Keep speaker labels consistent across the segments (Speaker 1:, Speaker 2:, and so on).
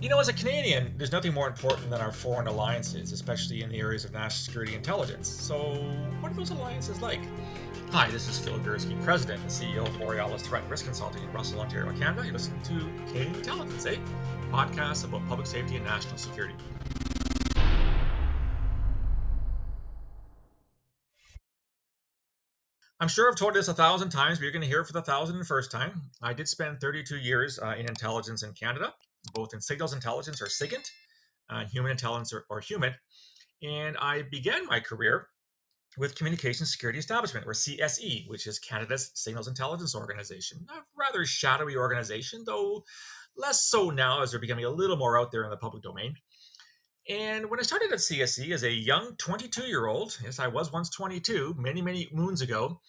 Speaker 1: As a Canadian, there's nothing more important than our foreign alliances, especially in the areas of national security intelligence. So, what are those alliances like? Hi, this is Phil Gurski, President and CEO of Borealis Threat and Risk Consulting in Russell, Ontario, Canada. You're listening to Canadian Intelligence, podcast about public safety and national security. I'm sure I've told this 1,000 times, but you're going to hear it for the 1,001st time. I did spend 32 years in intelligence in Canada, both in signals intelligence or SIGINT, human intelligence or HUMINT. And I began my career with Communications Security Establishment, or CSE, which is Canada's Signals Intelligence Organization. A rather shadowy organization, though less so now as they're becoming a little more out there in the public domain. And when I started at CSE as a young 22-year-old, yes, I was once 22, many, many moons ago,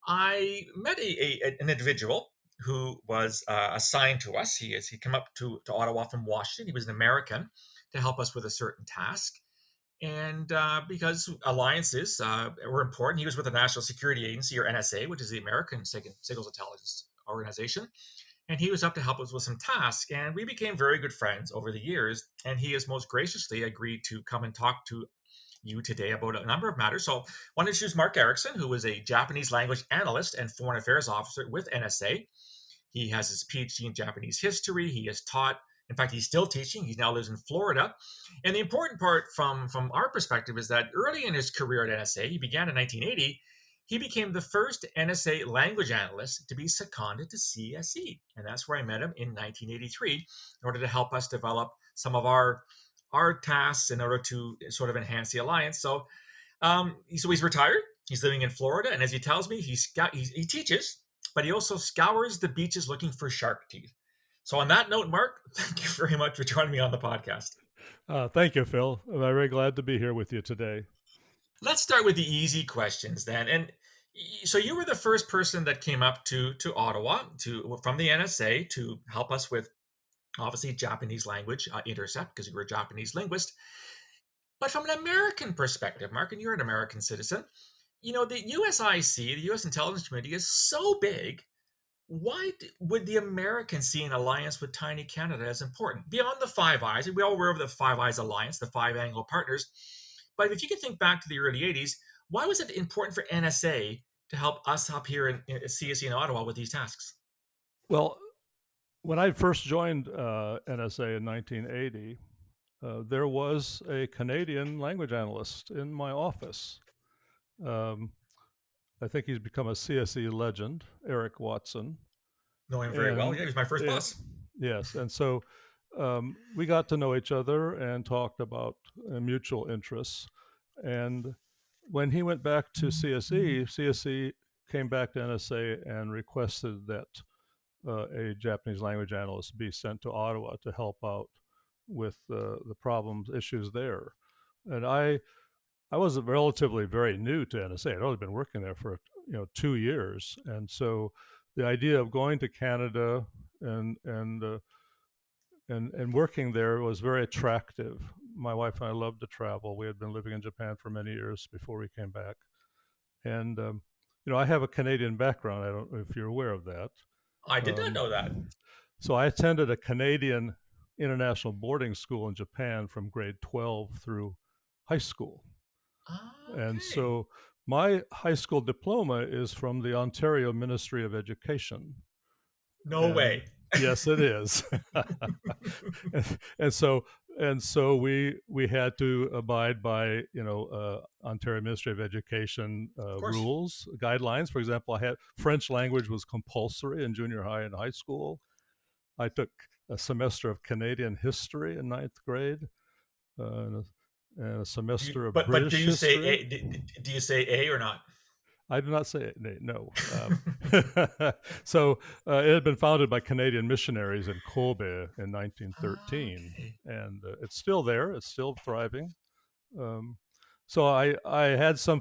Speaker 1: I met an individual who was assigned to us. He came up to Ottawa from Washington. He was an American to help us with a certain task. And because alliances were important, he was with the National Security Agency, or NSA, which is the American Signals Intelligence Organization. And he was up to help us with some tasks. And we became very good friends over the years. And he has most graciously agreed to come and talk to you today about a number of matters. So I want to introduce Mark Ericson, who is a Japanese language analyst and foreign affairs officer with NSA. He has his PhD in Japanese history. He has taught, in fact, he's still teaching. He now lives in Florida. And the important part from our perspective is that early in his career at NSA, he began in 1980, he became the first NSA language analyst to be seconded to CSE. And that's where I met him in 1983 in order to help us develop some of our tasks in order to sort of enhance the alliance. So he's retired. He's living in Florida, and as he tells me, he teaches, but he also scours the beaches looking for shark teeth. So on that note, Mark, thank you very much for joining me on the podcast.
Speaker 2: Thank you, Phil. I'm very glad to be here with you today.
Speaker 1: Let's start with the easy questions then. And so you were the first person that came up to Ottawa from the NSA to help us with obviously Japanese language intercept because you were a Japanese linguist. But from an American perspective, Mark, and you're an American citizen, the USIC, the U.S. intelligence community, is so big. Why would the Americans see an alliance with tiny Canada as important? Beyond the Five Eyes, and we all aware of the Five Eyes alliance, the five Anglo partners. But if you can think back to the early 80s, why was it important for NSA to help us up here in CSE in Ottawa with these tasks?
Speaker 2: Well, when I first joined NSA in 1980, there was a Canadian language analyst in my office. Um, I think he's become a CSE legend, Eric Watson.
Speaker 1: Know him very well.
Speaker 2: And
Speaker 1: Yeah, he was my first
Speaker 2: it,
Speaker 1: boss.
Speaker 2: yes, and so we got to know each other and talked about mutual interests. And when he went back to CSE came back to NSA and requested that a Japanese language analyst be sent to Ottawa to help out with the problems, issues there. And I was relatively very new to NSA. I'd only been working there for 2 years, and so the idea of going to Canada and and uh, and working there was very attractive. My wife and I loved to travel. We had been living in Japan for many years before we came back, and I have a Canadian background. I don't know if you're aware of that.
Speaker 1: I did not
Speaker 2: Um,
Speaker 1: know that.
Speaker 2: so I attended a Canadian international boarding school in Japan from grade 12 through high school. And
Speaker 1: Okay.
Speaker 2: so my high school diploma is from the Ontario Ministry of Education.
Speaker 1: No
Speaker 2: And
Speaker 1: way.
Speaker 2: yes, it is. and so we had to abide by Ontario Ministry of Education
Speaker 1: Of course.
Speaker 2: rules, guidelines. For example, I had French language was compulsory in junior high and high school. I took a semester of Canadian history in ninth grade, and a semester of
Speaker 1: But do
Speaker 2: British
Speaker 1: you say
Speaker 2: history.
Speaker 1: A? Do you say A or not?
Speaker 2: I do not say it, no. So it had been founded by Canadian missionaries in Kobe in 1913,
Speaker 1: Okay.
Speaker 2: and it's still there. It's still thriving. Um, so I had some,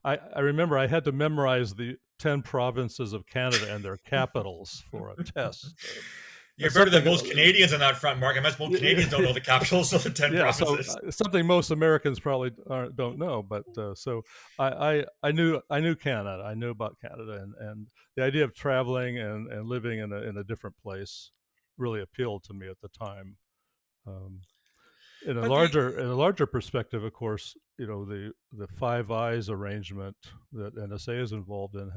Speaker 2: I remember I had to memorize the 10 provinces of Canada and their capitals for a test.
Speaker 1: You're
Speaker 2: That's
Speaker 1: better than
Speaker 2: something
Speaker 1: most Canadians on that front, Mark. I guess most Canadians don't know the capitals of the 10
Speaker 2: yeah, so
Speaker 1: provinces.
Speaker 2: something most Americans probably don't know, but so I knew Canada. I knew about Canada, and the idea of traveling and living in a different place really appealed to me at the time. Um,
Speaker 1: But the
Speaker 2: in a larger perspective, of course, the Five Eyes arrangement that NSA is involved in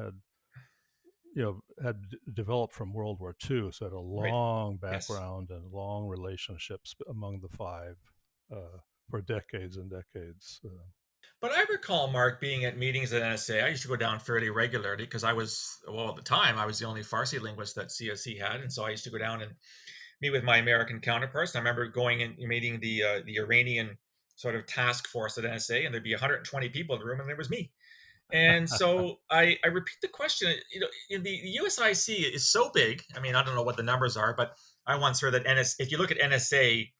Speaker 2: had developed from World War II, so it had a
Speaker 1: right,
Speaker 2: long
Speaker 1: yes.
Speaker 2: background and long relationships among the five for decades and decades.
Speaker 1: But I recall Mark being at meetings at NSA. I used to go down fairly regularly because I was, well, at the time, I was the only Farsi linguist that CSE had. And so I used to go down and meet with my American counterparts. And I remember going and meeting the Iranian sort of task force at NSA, and there'd be 120 people in the room, and there was me. And so I repeat the question. In the USIC is so big. I mean, I don't know what the numbers are, but I once heard that if you look at NSA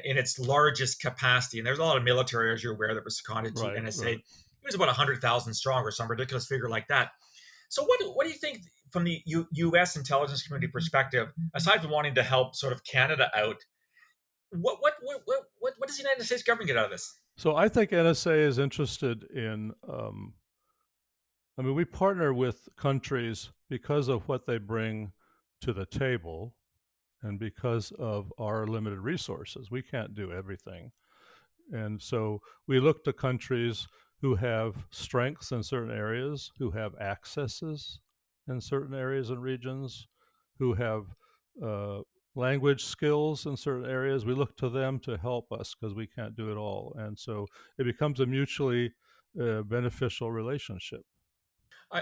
Speaker 1: in its largest capacity, and there's a lot of military, as you're aware, that was seconded to
Speaker 2: Right,
Speaker 1: NSA.
Speaker 2: right.
Speaker 1: It was about 100,000 strong or some ridiculous figure like that. So, what do you think from the U.S. intelligence community perspective, aside from wanting to help sort of Canada out? What does the United States government get out of this?
Speaker 2: So I think NSA is interested in. I mean, we partner with countries because of what they bring to the table and because of our limited resources. We can't do everything. And so we look to countries who have strengths in certain areas, who have accesses in certain areas and regions, who have uh, language skills in certain areas. We look to them to help us because we can't do it all. And so it becomes a mutually beneficial relationship.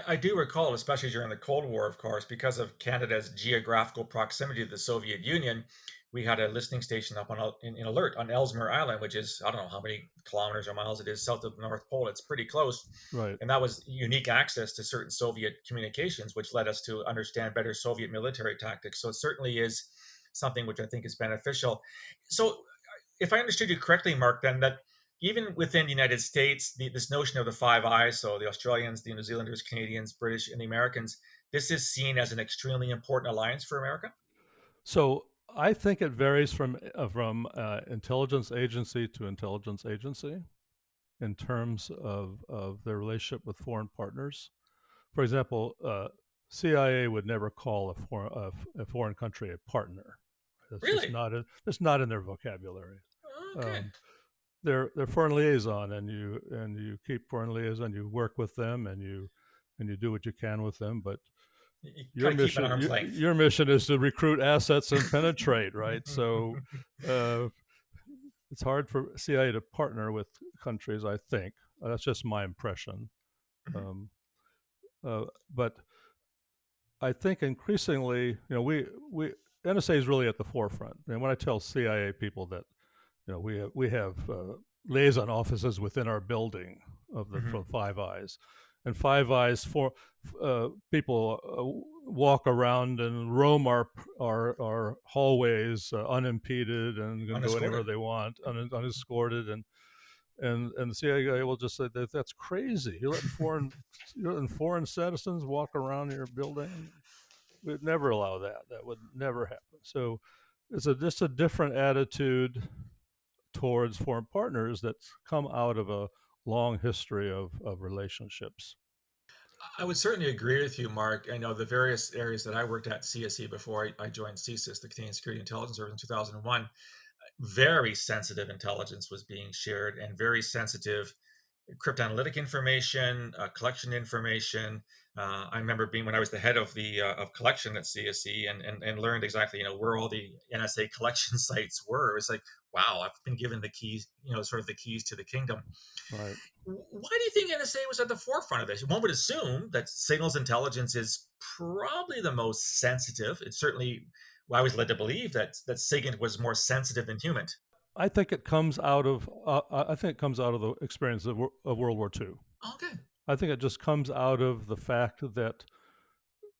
Speaker 1: I do recall, especially during the Cold War, of course, because of Canada's geographical proximity to the Soviet Union, we had a listening station up in Alert on Ellesmere Island, which is, I don't know how many kilometers or miles it is south of the North Pole. It's pretty close.
Speaker 2: Right.
Speaker 1: And that was unique access to certain Soviet communications, which led us to understand better Soviet military tactics. So it certainly is something which I think is beneficial. So if I understood you correctly, Mark, then that even within the United States, this notion of the Five Eyes, so the Australians, the New Zealanders, Canadians, British, and the Americans, this is seen as an extremely important alliance for America.
Speaker 2: So I think it varies from intelligence agency to intelligence agency in terms of their relationship with foreign partners. For example, CIA would never call a foreign country a partner. That's just
Speaker 1: Really?
Speaker 2: not it's not in their vocabulary.
Speaker 1: Okay.
Speaker 2: Um, they're foreign liaison, and you keep foreign liaison. You work with them, and you do what you can with them. But
Speaker 1: You kind of keep an arm's length.
Speaker 2: your mission is to recruit assets and penetrate, right? So uh, it's hard for CIA to partner with countries. I think that's just my impression. Um, but I think increasingly, we NSA is really at the forefront. And when I tell CIA people that we have liaison offices within our building of the
Speaker 1: Mhm.
Speaker 2: from Five Eyes, and Five Eyes for people walk around and roam our hallways unimpeded and can go anywhere
Speaker 1: Unescorted.
Speaker 2: they want unescorted, and the CIA will just say that that's crazy. You're letting foreign citizens walk around your building. We'd never allow that. That would never happen. So it's just a different attitude towards foreign partners that's come out of a long history of relationships.
Speaker 1: I would certainly agree with you, Mark. I know the various areas that I worked at CSE before I joined CSIS, the Canadian Security Intelligence Service, in 2001. Very sensitive intelligence was being shared, and very sensitive cryptanalytic information, collection information. I remember being when I was the head of the of collection at CSE, and learned exactly where all the NSA collection sites were. It was like, wow, I've been given the keys, sort of the keys to the kingdom.
Speaker 2: Right.
Speaker 1: Why do you think NSA was at the forefront of this? One would assume that signals intelligence is probably the most sensitive. It's certainly, well, I was led to believe that SIGINT was more sensitive than human.
Speaker 2: I think it comes out of the experience of World War II.
Speaker 1: Okay.
Speaker 2: I think it just comes out of the fact that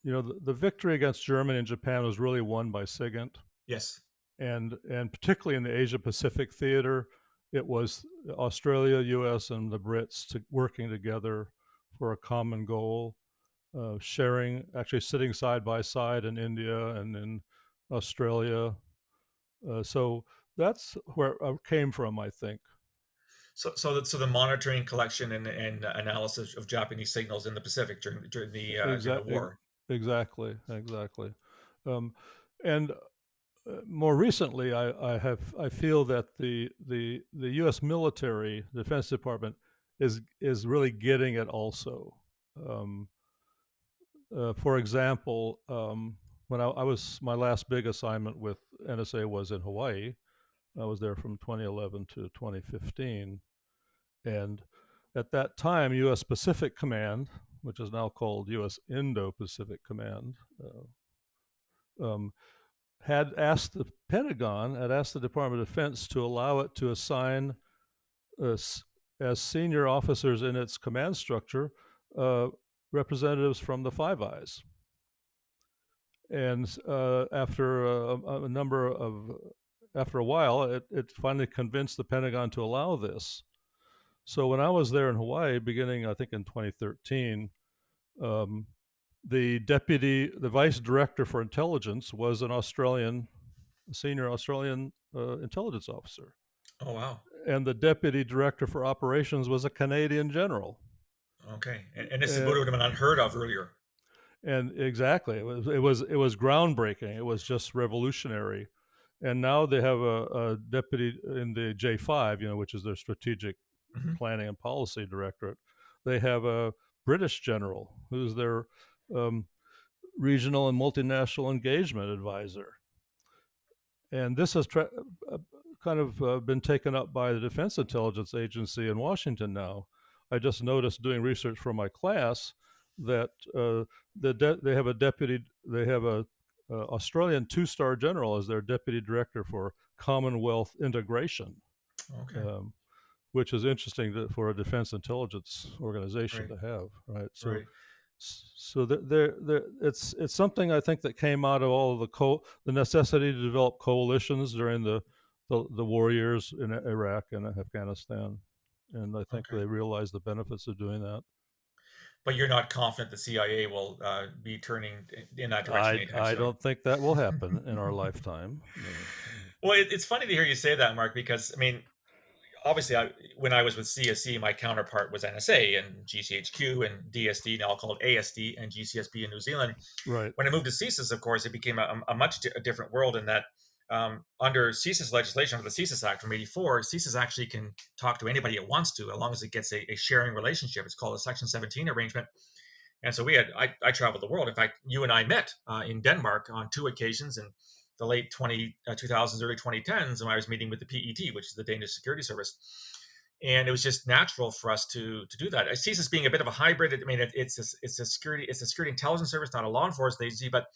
Speaker 2: the victory against Germany and Japan was really won by SIGINT,
Speaker 1: Yes.
Speaker 2: and particularly in the Asia Pacific theater, it was Australia, U.S., and the Brits working together for a common goal, sharing, actually sitting side by side in India and in Australia. So that's where it came from, I think.
Speaker 1: So the monitoring, collection, and analysis of Japanese signals in the Pacific during the
Speaker 2: Exactly,
Speaker 1: war.
Speaker 2: exactly. Um, and more recently, I feel that the U.S. military, Defense Department, is really getting it also. Um, for example, when I was my last big assignment with NSA was in Hawaii. I was there from 2011 to 2015, and at that time, U.S. Pacific Command, which is now called U.S. Indo-Pacific Command, um, had asked the Pentagon, had asked the Department of Defense to allow it to assign uh, as senior officers in its command structure uh, representatives from the Five Eyes. And after a number of after a while, it finally convinced the Pentagon to allow this. So when I was there in Hawaii, beginning I think in 2013, um, the vice director for intelligence was an Australian, senior Australian intelligence officer,
Speaker 1: Oh wow.
Speaker 2: and the deputy director for operations was a Canadian general.
Speaker 1: Okay. And this is
Speaker 2: Uh,
Speaker 1: would have been unheard of earlier.
Speaker 2: and exactly, it was groundbreaking. It was just revolutionary. And now they have a deputy in the J5, which is their strategic
Speaker 1: Hmm.
Speaker 2: planning and policy directorate. They have a British general who's their um, regional and multinational engagement advisor. And this has uh, kind of been taken up by the Defense Intelligence Agency in Washington now. I just noticed doing research for my class that they have a deputy, they have a Australian two-star general as their deputy director for Commonwealth integration,
Speaker 1: Okay.
Speaker 2: um, which is interesting for a defense intelligence organization
Speaker 1: Right.
Speaker 2: to have, right? So
Speaker 1: Right.
Speaker 2: it's something I think that came out of all of the necessity to develop coalitions during the war years in Iraq and Afghanistan, and I think
Speaker 1: Okay.
Speaker 2: they realized the benefits of doing that.
Speaker 1: But you're not confident the CIA will be turning in that direction anytime
Speaker 2: I
Speaker 1: soon.
Speaker 2: don't think that will happen in our lifetime.
Speaker 1: Well, it's funny to hear you say that, Mark, because I mean, obviously, when I was with CSE, my counterpart was NSA and GCHQ and DSD, now called ASD, and GCSB in New Zealand.
Speaker 2: Right,
Speaker 1: When I moved to CSIS, of course, it became a much different world in that under CSIS legislation, under the CSIS Act from '84, CSIS actually can talk to anybody it wants to, as long as it gets a sharing relationship. It's called a Section 17 arrangement. And so I traveled the world. In fact, you and I met in Denmark on two occasions in the late 2000s, early 2010s, when I was meeting with the PET, which is the Danish Security Service. And it was just natural for us to do that. I see this being a bit of a hybrid. I mean, it's a security intelligence service, not a law enforcement agency. But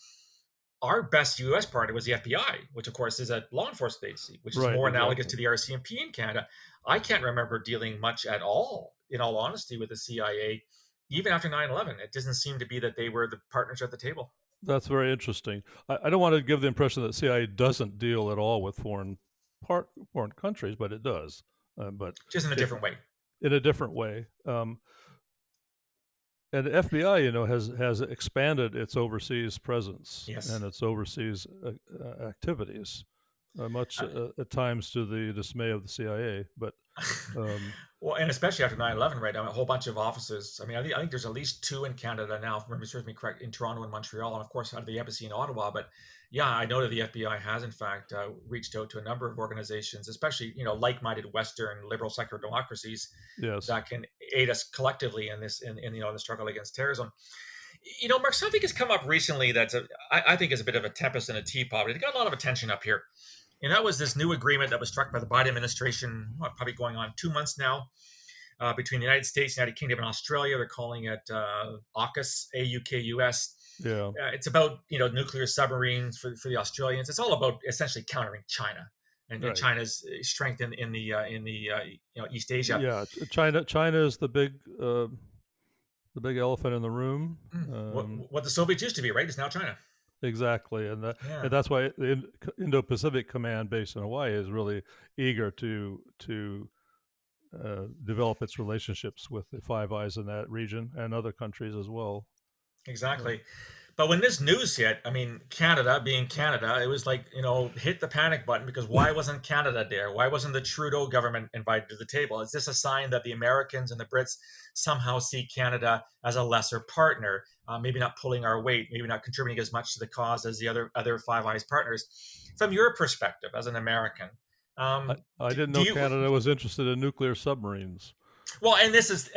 Speaker 1: our best U.S. partner was the FBI, which of course is a law enforcement agency, which is
Speaker 2: right,
Speaker 1: more analogous
Speaker 2: exactly.
Speaker 1: to the RCMP in Canada. I can't remember dealing much at all, in all honesty, with the CIA, even after 9/11. It doesn't seem to be that they were the partners at the table.
Speaker 2: That's very interesting. I don't want to give the impression that CIA doesn't deal at all with foreign countries, but it does. But
Speaker 1: Just in a
Speaker 2: it
Speaker 1: different way.
Speaker 2: in a different way. And the FBI, has expanded its overseas presence and
Speaker 1: Yes.
Speaker 2: its overseas activities, much at times to the dismay of the CIA. But um,
Speaker 1: Well, and especially after 9/11, right? A whole bunch of offices. I mean, I think there's at least two in Canada now, if memory serves me correct, in Toronto and Montreal, and of course, out of the embassy in Ottawa. But yeah, I know that the FBI has, in fact, reached out to a number of organizations, especially, like-minded Western liberal secular democracies
Speaker 2: yes,
Speaker 1: that can aid us collectively in this, in the struggle against terrorism. Mark, something has come up recently I think is a bit of a tempest in a teapot, but it got a lot of attention up here. And that was this new agreement that was struck by the Biden administration, probably going on 2 months now, between the United States, United Kingdom, and Australia. They're calling it AUKUS, AUKUS.
Speaker 2: yeah,
Speaker 1: It's about nuclear submarines for the Australians. It's all about essentially countering China and
Speaker 2: right,
Speaker 1: China's strength in the East Asia.
Speaker 2: yeah. China is the big elephant in the room.
Speaker 1: What the Soviets used to be, right, is now China.
Speaker 2: Exactly,
Speaker 1: Yeah.
Speaker 2: and that's why the Indo-Pacific Command, based in Hawaii, is really eager to develop its relationships with the Five Eyes in that region and other countries as well. Uh,
Speaker 1: Exactly. But when this news hit, I mean, Canada being Canada, it was like, hit the panic button because why wasn't Canada there? Why wasn't the Trudeau government invited to the table? Is this a sign that the Americans and the Brits somehow see Canada as a lesser partner, maybe not pulling our weight, maybe not contributing as much to the cause as the other Five Eyes partners? From your perspective as an American,
Speaker 2: I didn't
Speaker 1: do
Speaker 2: know
Speaker 1: you
Speaker 2: Canada was interested in nuclear submarines.
Speaker 1: well, and this is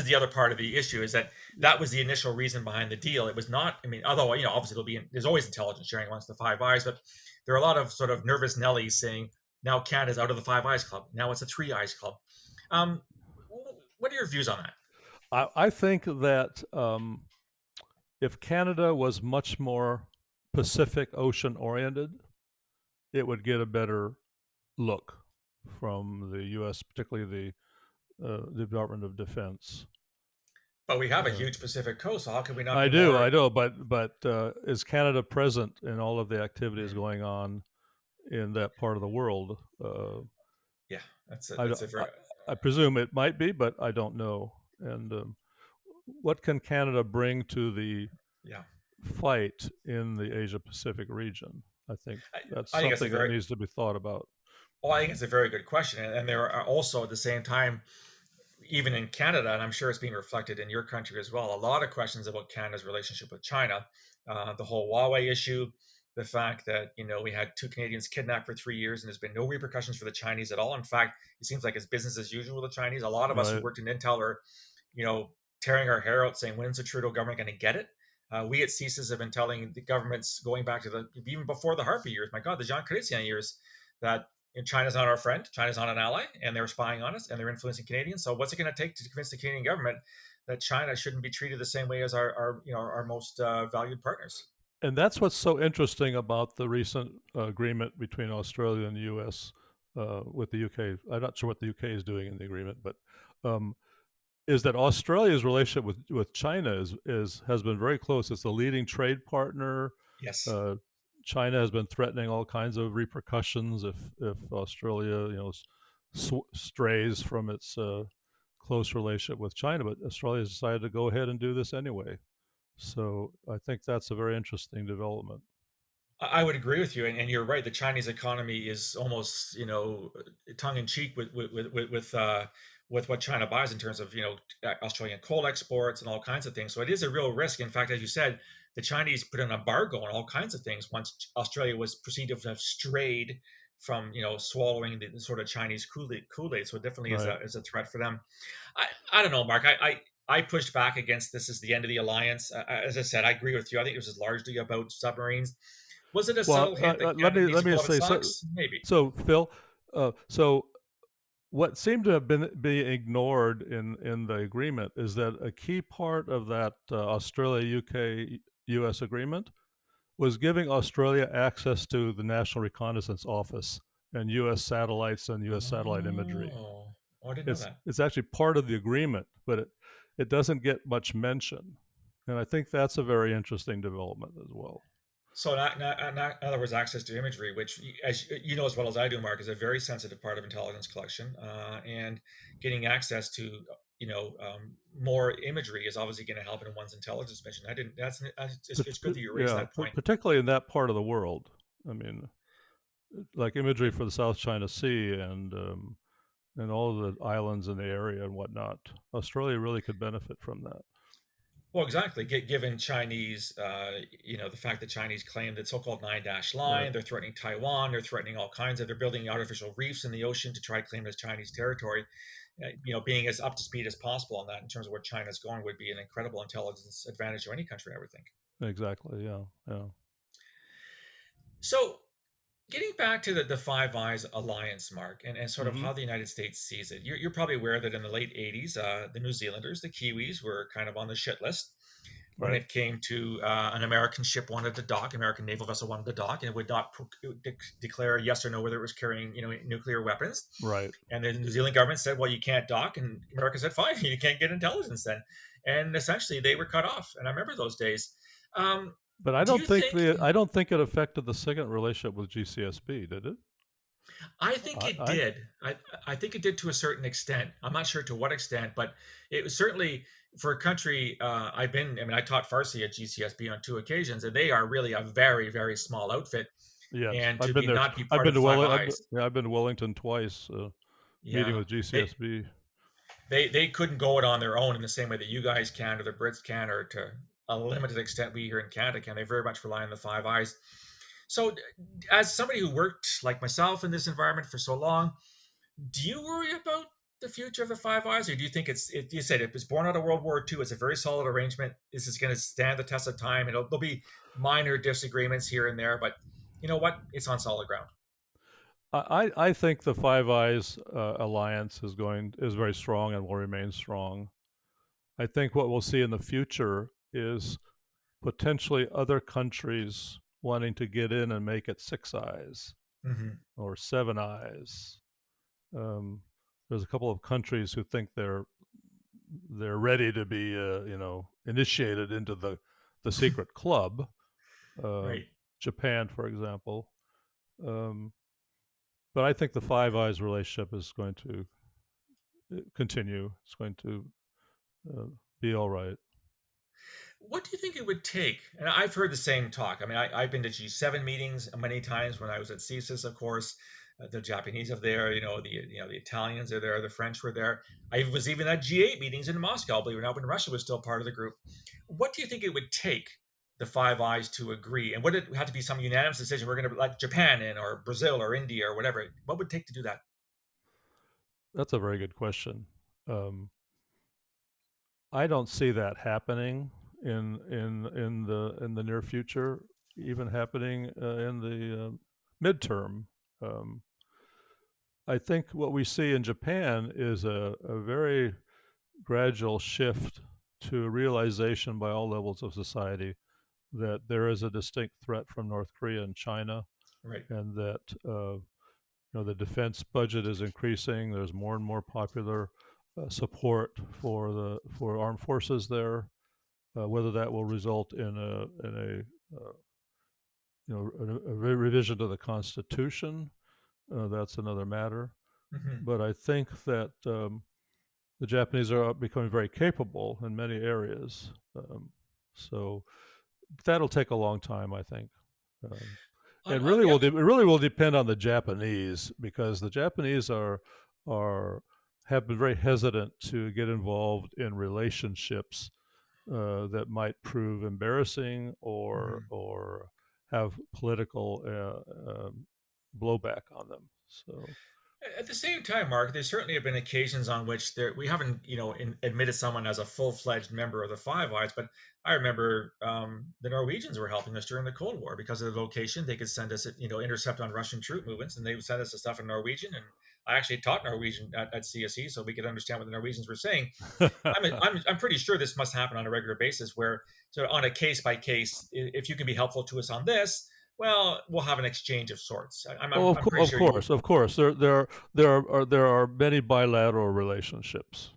Speaker 1: the other part of the issue is that was the initial reason behind the deal. It was not. I mean, although obviously there's always intelligence sharing amongst the Five Eyes, but there are a lot of sort of nervous Nellies saying now Canada's out of the Five Eyes club. Now it's a Three Eyes club. Um, what are your views on that?
Speaker 2: I think that if Canada was much more Pacific Ocean oriented, it would get a better look from the U.S., particularly the Department of Defense.
Speaker 1: But we have a
Speaker 2: Uh,
Speaker 1: huge Pacific coast. So how can we not
Speaker 2: I
Speaker 1: be
Speaker 2: do,
Speaker 1: more?
Speaker 2: I know, but is Canada present in all of the activities
Speaker 1: Hmm,
Speaker 2: going on in that part of the world?
Speaker 1: yeah, that's a
Speaker 2: I,
Speaker 1: that's a
Speaker 2: I,
Speaker 1: very
Speaker 2: I presume it might be, but I don't know. And what can Canada bring to the
Speaker 1: yeah.
Speaker 2: fight in the Asia Pacific region? I think
Speaker 1: I,
Speaker 2: that's
Speaker 1: I think it's a
Speaker 2: something that
Speaker 1: very
Speaker 2: needs to be thought about.
Speaker 1: well, I think it's a very good question, and there are also at the same time even in Canada, and I'm sure it's being reflected in your country as well, a lot of questions about Canada's relationship with China. The whole Huawei issue, the fact that we had two Canadians kidnapped for 3 years, and there's been no repercussions for the Chinese at all. In fact, it seems like it's business as usual with the Chinese. A lot of us who
Speaker 2: Right.
Speaker 1: worked in Intel are, tearing our hair out, saying, "When's the Trudeau government going to get it?" We at CISAs have been telling the governments going back to the even before the Harper years, my God, the Jean Chrétien years, that China's not our friend, China's not an ally, and they're spying on us and they're influencing Canadians. So what's it going to take to convince the Canadian government that China shouldn't be treated the same way as our most valued partners?
Speaker 2: And that's what's so interesting about the recent agreement between Australia and the U.S. With the U.K. I'm not sure what the U.K. is doing in the agreement, but um, is that Australia's relationship with China is has been very close. It's the leading trade partner.
Speaker 1: Yes.
Speaker 2: Uh, China has been threatening all kinds of repercussions if Australia strays from its close relationship with China. But Australia has decided to go ahead and do this anyway. So I think that's a very interesting development.
Speaker 1: I would agree with you, and you're right. The Chinese economy is almost, tongue in cheek with what China buys in terms of Australian coal exports and all kinds of things. So it is a real risk. In fact, as you said, the Chinese put an embargo on all kinds of things once Australia was perceived to have strayed from swallowing the sort of Chinese Kool-Aid. So it definitely is
Speaker 2: Right.
Speaker 1: a threat for them. I don't know, Mark. I pushed back against this as the end of the alliance. As I said, I agree with you. I think it was largely about submarines. Was it a
Speaker 2: Well,
Speaker 1: subtle hint that
Speaker 2: let
Speaker 1: Canada
Speaker 2: me
Speaker 1: needs
Speaker 2: let
Speaker 1: to
Speaker 2: me
Speaker 1: pull
Speaker 2: just
Speaker 1: out its
Speaker 2: say so.
Speaker 1: socks? Maybe.
Speaker 2: So Phil, so what seemed to have been being ignored in the agreement is that a key part of that Australia UK US agreement was giving Australia access to the National Reconnaissance Office and US satellites and US satellite imagery.
Speaker 1: Oh, I didn't know that.
Speaker 2: It's actually part of the agreement, but it doesn't get much mention. And I think that's a very interesting development as well.
Speaker 1: So, in other words, access to imagery, which, as you know as well as I do, Mark, is a very sensitive part of intelligence collection, and getting access to more imagery is obviously going to help in one's intelligence mission. I didn't. It's good that you raised
Speaker 2: Yeah,
Speaker 1: that point.
Speaker 2: particularly in that part of the world. I mean, like imagery for the South China Sea and all the islands in the area and whatnot. Australia really could benefit from that.
Speaker 1: Well, exactly. Given Chinese, the fact that Chinese claim that so-called nine dash
Speaker 2: Right.
Speaker 1: line, they're threatening Taiwan, they're threatening all kinds of, they're building artificial reefs in the ocean to try to claim it as Chinese territory. Being as up to speed as possible on that in terms of where China's going would be an incredible intelligence advantage to any country, I would think.
Speaker 2: Exactly. Yeah. Yeah.
Speaker 1: So, getting back to the Five Eyes alliance, Mark, and sort of
Speaker 2: Mm-hmm.
Speaker 1: how the United States sees it, you're probably aware that in the late 80s, the New Zealanders, the Kiwis, were kind of on the shit list when
Speaker 2: Right.
Speaker 1: it came to an American ship wanted to dock, American naval vessel wanted to dock, and it would not declare yes or no whether it was carrying nuclear weapons.
Speaker 2: Right.
Speaker 1: And the New Zealand government said, "Well, you can't dock," and America said, "Fine, you can't get intelligence then." And essentially, they were cut off. And I remember those days. Um,
Speaker 2: But
Speaker 1: do you think?
Speaker 2: I don't think it affected the second relationship with GCSB, did it?
Speaker 1: I think it
Speaker 2: I
Speaker 1: did. I think it did to a certain extent. I'm not sure to what extent, but it was certainly. for a country, I taught Farsi at GCSB on 2 occasions, and they are really a very, very small outfit.
Speaker 2: Yes,
Speaker 1: And
Speaker 2: I've
Speaker 1: to
Speaker 2: been
Speaker 1: be
Speaker 2: there.
Speaker 1: not be
Speaker 2: I've
Speaker 1: part of
Speaker 2: been
Speaker 1: the
Speaker 2: to
Speaker 1: Five
Speaker 2: Wellington.
Speaker 1: Eyes,
Speaker 2: I've been to Wellington twice, meeting
Speaker 1: yeah,
Speaker 2: with
Speaker 1: they
Speaker 2: GCSB.
Speaker 1: they couldn't go it on their own in the same way that you guys can, or the Brits can, or to a limited extent we here in Canada can. They very much rely on the Five Eyes. So, as somebody who worked like myself in this environment for so long, do you worry about the future of the Five Eyes, or do you think you said it was born out of World War II? It's a very solid arrangement. This is going to stand the test of time. There'll be minor disagreements here and there, but you know what? It's on solid ground.
Speaker 2: I think the Five Eyes alliance is very strong and will remain strong. I think what we'll see in the future is potentially other countries wanting to get in and make it Six Eyes
Speaker 1: Mm-hmm.
Speaker 2: or Seven Eyes. Um, there's a couple of countries who think they're ready to be initiated into the secret club. Um,
Speaker 1: Right.
Speaker 2: Japan, for example. Um, but I think the Five Eyes relationship is going to continue. It's going to uh, be all right.
Speaker 1: What do you think it would take? And I've heard the same talk. I've been to G7 meetings many times when I was at CSIS, of course. The Japanese are there, the Italians are there, the French were there. I was even at G8 meetings in Moscow, believe it or not, when Russia was still part of the group. What do you think it would take the Five Eyes to agree? And would it have to be some unanimous decision? We're going to let Japan in, or Brazil, or India, or whatever. What would it take to do that?
Speaker 2: That's a very good question. Um, I don't see that happening in the near future, even happening in the midterm. Um, I think what we see in Japan is a very gradual shift to a realization by all levels of society that there is a distinct threat from North Korea and China,
Speaker 1: Right.
Speaker 2: and that the defense budget is increasing. There's more and more popular support for armed forces there. Whether that will result in a revision to the Constitution, that's another matter.
Speaker 1: Mm-hmm.
Speaker 2: But I think that the Japanese are becoming very capable in many areas. So that'll take a long time, I think. Um,
Speaker 1: On,
Speaker 2: it
Speaker 1: on
Speaker 2: really
Speaker 1: the
Speaker 2: will.
Speaker 1: other,
Speaker 2: It really will depend on the Japanese because the Japanese are have been very hesitant to get involved in relationships that might prove embarrassing
Speaker 1: Mhm.
Speaker 2: or have political blowback on them. So
Speaker 1: At the same time, Mark, there certainly have been occasions on which we haven't, admitted someone as a full-fledged member of the Five Eyes. But I remember the Norwegians were helping us during the Cold War because of the location. They could send us, intercept on Russian troop movements, and they would send us the stuff in Norwegian. And I actually taught Norwegian at CSE, so we could understand what the Norwegians were saying. I'm pretty sure this must happen on a regular basis, where so on a case by case, if you can be helpful to us on this, well, we'll have an exchange of sorts.
Speaker 2: Oh,
Speaker 1: I'm pretty
Speaker 2: of
Speaker 1: sure you would.
Speaker 2: course, of course. There are many bilateral relationships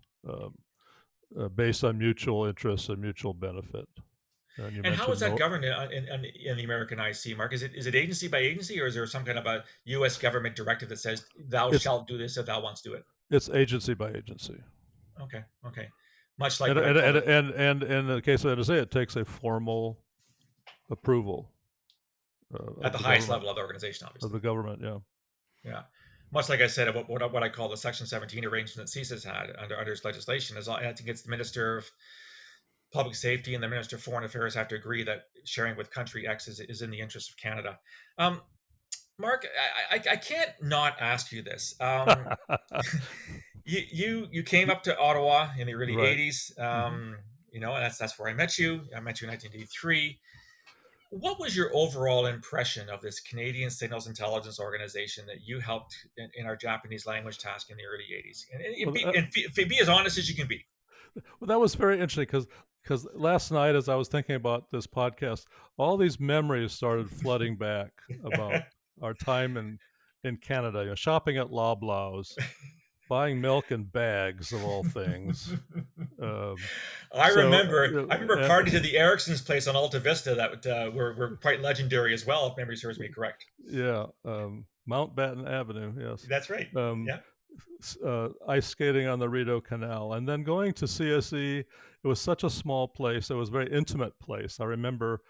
Speaker 2: based on mutual interests and mutual benefit. And you
Speaker 1: And how is
Speaker 2: mentioned
Speaker 1: that governed in the American IC, Mark? Is it agency by agency, or is there some kind of a U.S. government directive that says thou
Speaker 2: it's
Speaker 1: shalt do this if thou wants to do it?
Speaker 2: it's agency by agency,
Speaker 1: Okay, okay. Much like
Speaker 2: and
Speaker 1: what I
Speaker 2: and
Speaker 1: call
Speaker 2: and
Speaker 1: it
Speaker 2: and, and in the case of NSA, it takes a formal approval
Speaker 1: at the highest level of the organization,
Speaker 2: of
Speaker 1: obviously.
Speaker 2: the government. Yeah.
Speaker 1: Yeah. Much like I said about what I call the Section 17 arrangement that CSIS had under its legislation, is I think it's the Minister of Public Safety and the Minister of Foreign Affairs have to agree that sharing with country X is in the interest of Canada. Um, Mark, I can't not ask you this. You came up to Ottawa in the early
Speaker 2: Right.
Speaker 1: '80s.
Speaker 2: Hmm.
Speaker 1: And that's where I met you. I met you in 1983. What was your overall impression of this Canadian Signals Intelligence Organization that you helped in our Japanese language task in the early '80s?
Speaker 2: Well, uh,
Speaker 1: Be as honest as you can be.
Speaker 2: well, that was very interesting because last night, as I was thinking about this podcast, all these memories started flooding back about our time in Canada. Shopping at Loblaws, buying milk in bags of all things. Um,
Speaker 1: I
Speaker 2: so
Speaker 1: remember. I remember parties at the Ericson's place on Alta Vista that were quite legendary as well, if memory serves me correct.
Speaker 2: yeah, Mountbatten Avenue. Yes.
Speaker 1: That's right.
Speaker 2: Um,
Speaker 1: Yeah.
Speaker 2: ice skating on the Rideau Canal, and then going to CSE. It was such a small place. It was a very intimate place. I remember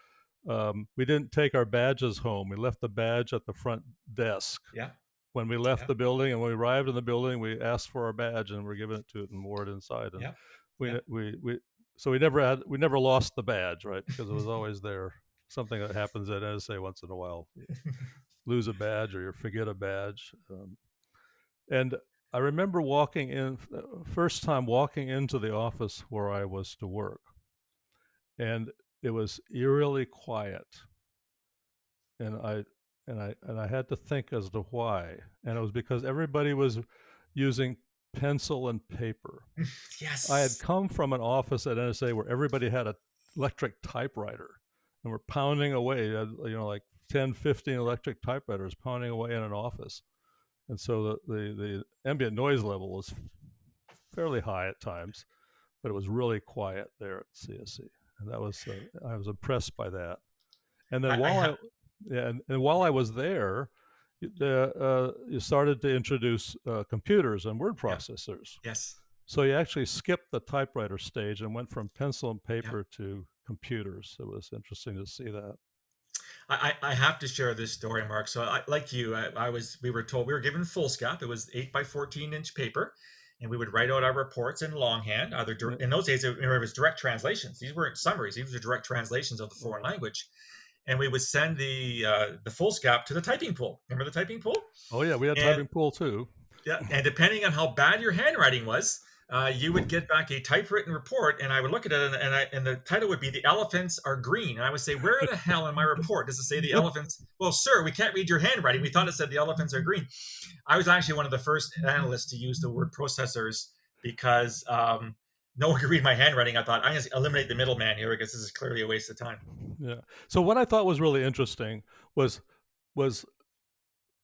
Speaker 2: we didn't take our badges home. We left the badge at the front desk
Speaker 1: Yeah.
Speaker 2: when we left
Speaker 1: Yeah.
Speaker 2: the building, and when we arrived in the building, we asked for our badge and we're given it to it and wore it inside. And
Speaker 1: Yeah. Yeah.
Speaker 2: we so we never lost the badge, right? Because it was always there. Something that happens at NSA once in a while. You lose a badge or you forget a badge. And I remember walking in, first time walking into the office where I was to work, and it was eerily quiet, and I had to think as to why, and it was because everybody was using pencil and paper. I had
Speaker 1: Yes.
Speaker 2: come from an office at NSA where everybody had an electric typewriter and were pounding away, like 10, 15 electric typewriters pounding away in an office. And so the ambient noise level was fairly high at times, but it was really quiet there at CSC, and that was I was impressed by that. And then
Speaker 1: I
Speaker 2: while
Speaker 1: have.
Speaker 2: I yeah, and while I was there, you started to introduce computers and word
Speaker 1: Yeah.
Speaker 2: processors.
Speaker 1: Yes.
Speaker 2: So you actually skipped the typewriter stage and went from pencil and
Speaker 1: Yeah.
Speaker 2: paper to computers. It was interesting to see that.
Speaker 1: I have to share this story, Mark. So, like you, we were told we were given foolscap. It was 8 by 14 inch paper, and we would write out our reports in longhand.
Speaker 2: Yeah.
Speaker 1: In those days, it was direct translations. These weren't summaries; these were direct translations of the foreign
Speaker 2: Wow.
Speaker 1: language. And we would send the foolscap to the typing pool. Remember the typing pool?
Speaker 2: Oh yeah, we had
Speaker 1: And
Speaker 2: typing pool too.
Speaker 1: yeah, and depending on how bad your handwriting was, you would get back a typewritten report, and I would look at it, and the title would be "The Elephants Are Green," and I would say, "Where the hell in my report does it say the elephants?" Well, sir, we can't read your handwriting. We thought it said the elephants are green. I was actually one of the first analysts to use the word processors because no one could read my handwriting. I thought I'm going to eliminate the middleman here because this is clearly a waste of time.
Speaker 2: Yeah. So what I thought was really interesting was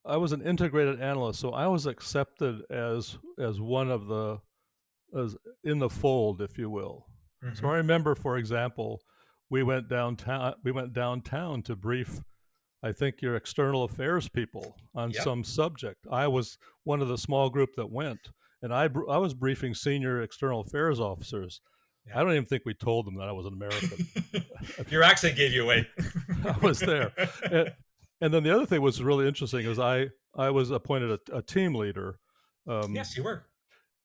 Speaker 2: I was an integrated analyst, so I was accepted as one of the as in the fold, if you will. So
Speaker 1: Mm-hmm.
Speaker 2: I remember, for example, we went downtown. We went downtown to brief, I think, your external affairs people on
Speaker 1: Yep.
Speaker 2: some subject. I was one of the small group that went, and I was briefing senior external affairs officers.
Speaker 1: Yeah.
Speaker 2: I don't even think we told them that I was an American.
Speaker 1: Your accent gave you away.
Speaker 2: I was there. And, and then the other thing was really interesting is I was appointed a team leader. Um,
Speaker 1: Yes, you were.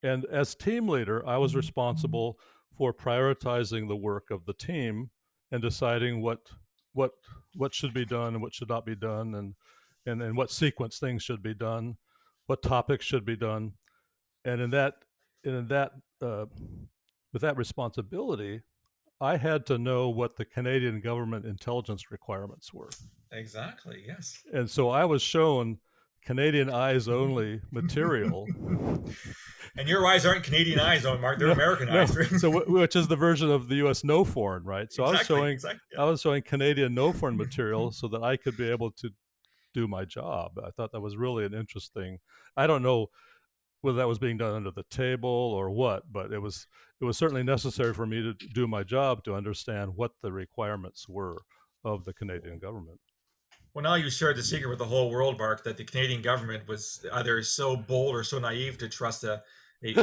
Speaker 2: and as team leader, I was responsible for prioritizing the work of the team and deciding what what should be done and what should not be done, and in what sequence things should be done, what topics should be done. And in that with that responsibility, I had to know what the Canadian government intelligence requirements were.
Speaker 1: Exactly. Yes.
Speaker 2: And so I was shown Canadian eyes only material.
Speaker 1: And your eyes aren't Canadian eyes, oh Mark. They're
Speaker 2: No,
Speaker 1: American
Speaker 2: no.
Speaker 1: eyes.
Speaker 2: So which is the version of the U.S. no foreign, right? So
Speaker 1: Exactly. Exactly.
Speaker 2: I
Speaker 1: Yeah.
Speaker 2: was showing Canadian no foreign material so that I could be able to do my job. I thought that was really an interesting. I don't know whether that was being done under the table or what, but it was certainly necessary for me to do my job to understand what the requirements were of the Canadian government.
Speaker 1: Well, now you shared the secret with the whole world, Mark, that the Canadian government was either so bold or so naive to trust a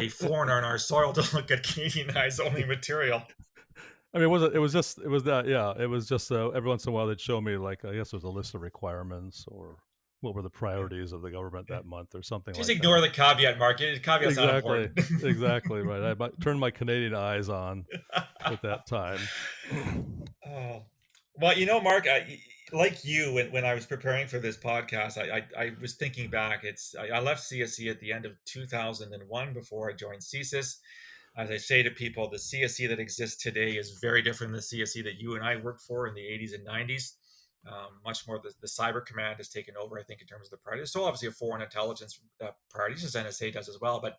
Speaker 1: foreigner on our soil to look at Canadian eyes only material.
Speaker 2: I mean, it was that, yeah, it was just every once in a while they'd show me, like, I guess there's a list of requirements or what were the
Speaker 1: Yeah.
Speaker 2: priorities of the government
Speaker 1: Yeah.
Speaker 2: that month or something
Speaker 1: Just
Speaker 2: like that.
Speaker 1: ignore the caveat, Mark. The caveat's not
Speaker 2: Exactly,
Speaker 1: important.
Speaker 2: exactly right. Turned my Canadian eyes on at that time.
Speaker 1: Oh, well, Mark, like you, when I was preparing for this podcast, I was thinking back. I left CSE at the end of 2001 before I joined CSIS. As I say to people, the CSE that exists today is very different than the CSE that you and I worked for in the 80s and 90s. Much more the cyber command has taken over, I think, in terms of the priority. There's still obviously a foreign intelligence priority, as NSA does as well. But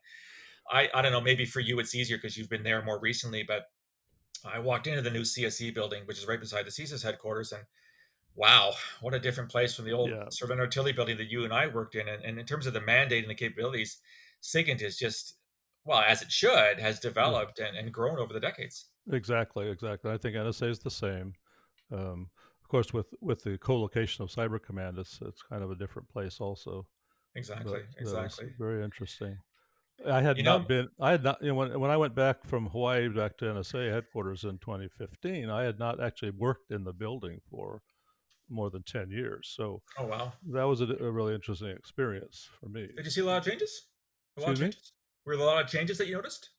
Speaker 1: I don't know, maybe for you it's easier because you've been there more recently. But I walked into the new CSE building, which is right beside the CSIS headquarters, and wow, what a different place from the old
Speaker 2: Yeah,
Speaker 1: sort of Nortilli building that you and I worked in. And in terms of the mandate and the capabilities, SIGINT is just, well, as it should, has
Speaker 2: yeah,
Speaker 1: developed and grown over the decades.
Speaker 2: exactly, exactly. I think NSA is the same. Of course, with the co-location of Cyber Command, it's kind of a different place also. But
Speaker 1: Exactly,
Speaker 2: that was
Speaker 1: exactly.
Speaker 2: very interesting. I had
Speaker 1: You know,
Speaker 2: not been. I had not. When I went back from Hawaii back to NSA headquarters in 2015, I had not actually worked in the building for more than 10 years. So
Speaker 1: oh wow.
Speaker 2: that was a really interesting experience for me.
Speaker 1: Did you see a lot of changes? A lot of
Speaker 2: Excuse me.
Speaker 1: changes? Were there a lot of changes that you noticed?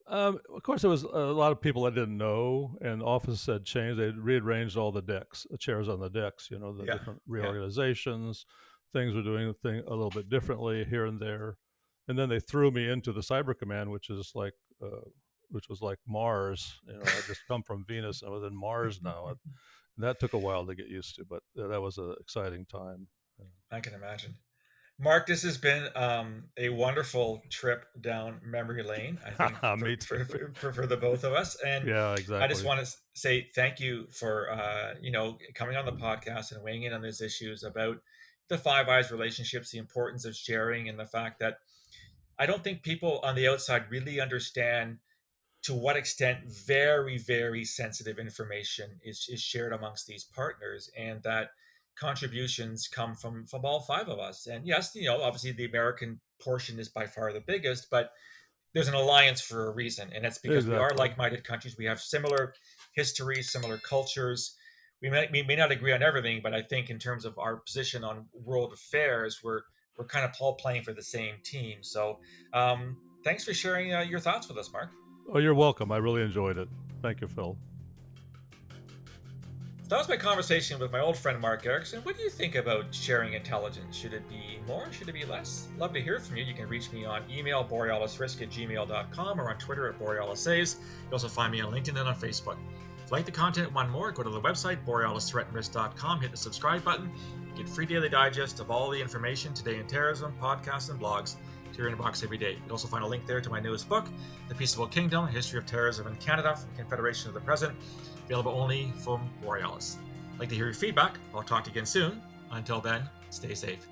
Speaker 2: Of course, there was a lot of people I didn't know, and offices had changed. They rearranged all the decks, the chairs on the decks. The
Speaker 1: Yeah,
Speaker 2: different
Speaker 1: yeah.
Speaker 2: reorganizations, things were doing the thing a little bit differently here and there, and then they threw me into the cyber command, which was like Mars. I just come from Venus and I was in Mars now, and that took a while to get used to, but that was an exciting time.
Speaker 1: I can imagine. Mark, this has been a wonderful trip down memory lane, I think,
Speaker 2: Me too.
Speaker 1: for the both of us. And
Speaker 2: Yeah,
Speaker 1: I just
Speaker 2: exactly.
Speaker 1: want to say thank you for, coming on the podcast and weighing in on these issues about the Five Eyes relationships, the importance of sharing, and the fact that I don't think people on the outside really understand to what extent very, very sensitive information is shared amongst these partners, and that contributions come from all five of us. And yes, obviously the American portion is by far the biggest, but there's an alliance for a reason, and it's because we are
Speaker 2: Exactly.
Speaker 1: like-minded countries. We have similar histories, similar cultures. We may not agree on everything, but I think in terms of our position on world affairs, we're kind of all playing for the same team. So thanks for sharing your thoughts with us, Mark.
Speaker 2: Oh, you're welcome. I really enjoyed it. Thank you, Phil.
Speaker 1: So that was my conversation with my old friend Mark Ericson. What do you think about sharing intelligence? Should it be more? Should it be less? Love to hear from you. You can reach me on email, borealisrisk@gmail.com, or on Twitter at borealissaves. You can also find me on LinkedIn and on Facebook. If you like the content, want more, go to the website, borealisthreatandrisk.com, hit the subscribe button, get free daily digest of all the information today in terrorism, podcasts, and blogs to your inbox every day. You'll also find a link there to my newest book, The Peaceable Kingdom, A History of Terrorism in Canada from Confederation to the Present, available only from Borealis. I'd like to hear your feedback. I'll talk to you again soon. Until then, stay safe.